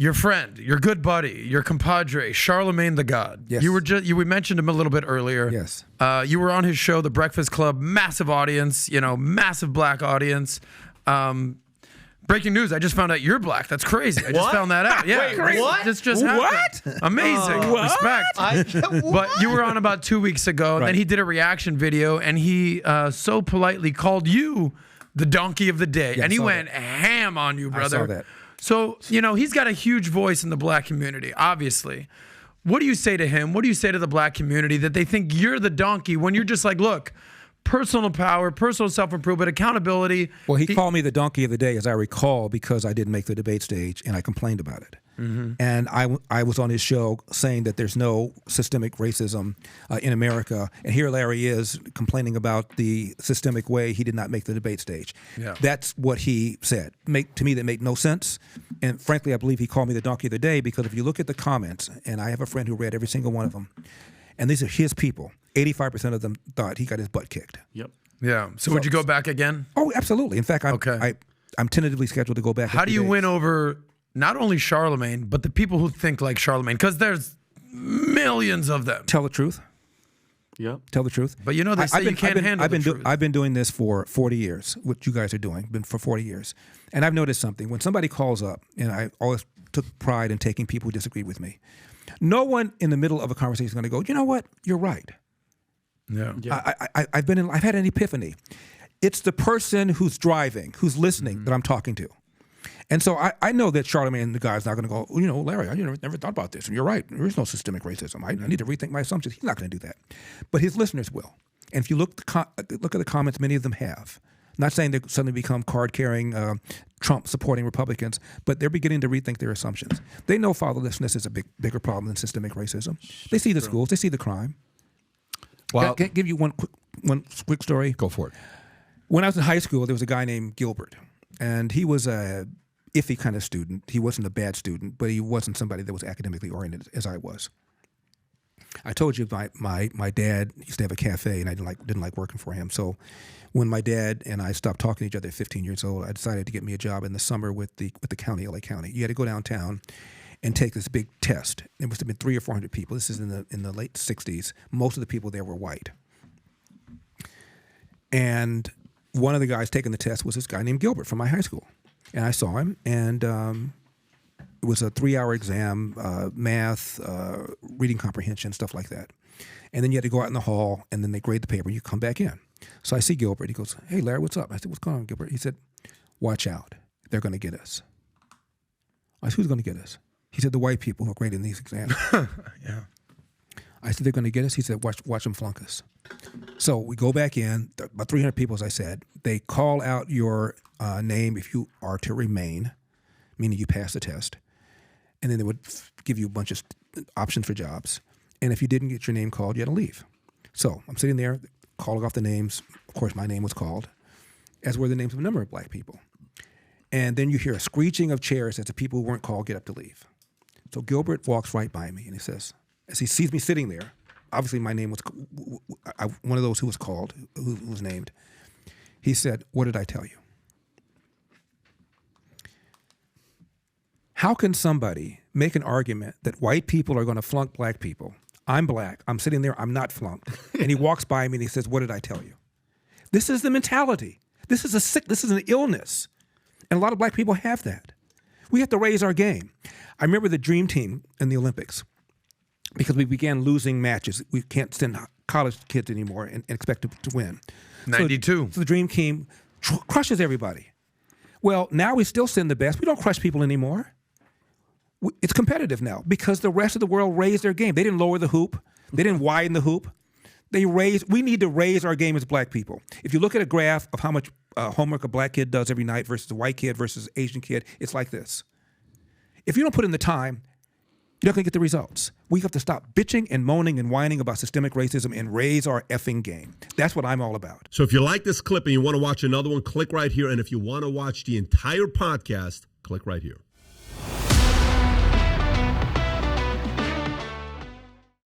your friend, your good buddy, your compadre, Charlamagne the God. Yes. We mentioned him a little bit earlier. Yes. You were on his show, The Breakfast Club, massive audience, massive black audience. Breaking news, I just found out you're black. That's crazy. I just found that out. Yeah. Wait, what? This just happened. What? Amazing. Respect. But you were on about 2 weeks ago, and then he did a reaction video, and he so politely called you the donkey of the day. Yeah, and he went that. ham on you, brother. I saw that. So, he's got a huge voice in the black community, obviously. What do you say to him? What do you say to the black community that they think you're the donkey when you're just like, look, personal power, personal self-improvement, accountability. Well, he called me the donkey of the day, as I recall, because I didn't make the debate stage, and I complained about it. And I was on his show saying that there's no systemic racism in America, and here Larry is complaining about the systemic way he did not make the debate stage. Yeah. That's what he said. To me, that made no sense, and frankly, I believe he called me the donkey of the day because if you look at the comments, and I have a friend who read every single one of them, and these are his people, 85% of them thought he got his butt kicked. Yep. Yeah. So would you go back again? Oh, absolutely. In fact, I'm tentatively scheduled to go back. How do you win over not only Charlamagne, but the people who think like Charlamagne? Because there's millions of them. Tell the truth. Yep. Tell the truth. But they say you can't handle the truth. I've been doing this for 40 years, what you guys are doing, been for 40 years. And I've noticed something. When somebody calls up, and I always took pride in taking people who disagreed with me, no one in the middle of a conversation is going to go, you know what, you're right. Yeah. I've had an epiphany. It's the person who's driving, who's listening that I'm talking to. And so I know that Charlamagne, the guy's not going to go, Larry, I never thought about this. And you're right. There is no systemic racism. I need to rethink my assumptions. He's not going to do that. But his listeners will. And if you look at the comments, many of them have. Not saying they suddenly become card-carrying, Trump-supporting Republicans, but they're beginning to rethink their assumptions. They know fatherlessness is a bigger problem than systemic racism. They see the schools. They see the crime. Well, Can I give you one quick story? Go for it. When I was in high school, there was a guy named Gilbert, and he was a iffy kind of student. He wasn't a bad student, but he wasn't somebody that was academically oriented as I was. I told you my dad used to have a cafe, and I didn't like working for him. So when my dad and I stopped talking to each other at 15 years old, I decided to get me a job in the summer with the county, LA County. You had to go downtown and take this big test. It must have been 300 or 400 people. This is in the late 60s. Most of the people there were white. And one of the guys taking the test was this guy named Gilbert from my high school. And I saw him, and it was a 3-hour exam, math, reading comprehension, stuff like that. And then you had to go out in the hall, and then they grade the paper, and you come back in. So I see Gilbert. He goes, "Hey, Larry, what's up?" I said, "What's going on, Gilbert?" He said, "Watch out. They're going to get us." I said, "Who's going to get us?" He said, "The white people who are grading these exams." Yeah. I said, "They're going to get us?" He said, watch them flunk us." So we go back in, about 300 people, as I said. They call out your name if you are to remain, meaning you pass the test. And then they would give you a bunch of options for jobs. And if you didn't get your name called, you had to leave. So I'm sitting there calling off the names. Of course, my name was called, as were the names of a number of black people. And then you hear a screeching of chairs as the people who weren't called get up to leave. So Gilbert walks right by me, and he says, as he sees me sitting there, obviously my name was one of those who was called, who was named. He said, "What did I tell you?" How can somebody make an argument that white people are going to flunk black people? I'm black. I'm sitting there. I'm not flunked. And he walks by me and he says, "What did I tell you?" This is the mentality. This is an illness. And a lot of black people have that. We have to raise our game. I remember the dream team in the Olympics, because we began losing matches. We can't send college kids anymore and expect to win. 92. So the dream team crushes everybody. Well, now we still send the best. We don't crush people anymore. It's competitive now because the rest of the world raised their game. They didn't lower the hoop. They didn't widen the hoop. We need to raise our game as black people. If you look at a graph of how much homework a black kid does every night versus a white kid versus an Asian kid, it's like this. If you don't put in the time, you're not going to get the results. We have to stop bitching and moaning and whining about systemic racism and raise our effing game. That's what I'm all about. So if you like this clip and you want to watch another one, click right here. And if you want to watch the entire podcast, click right here.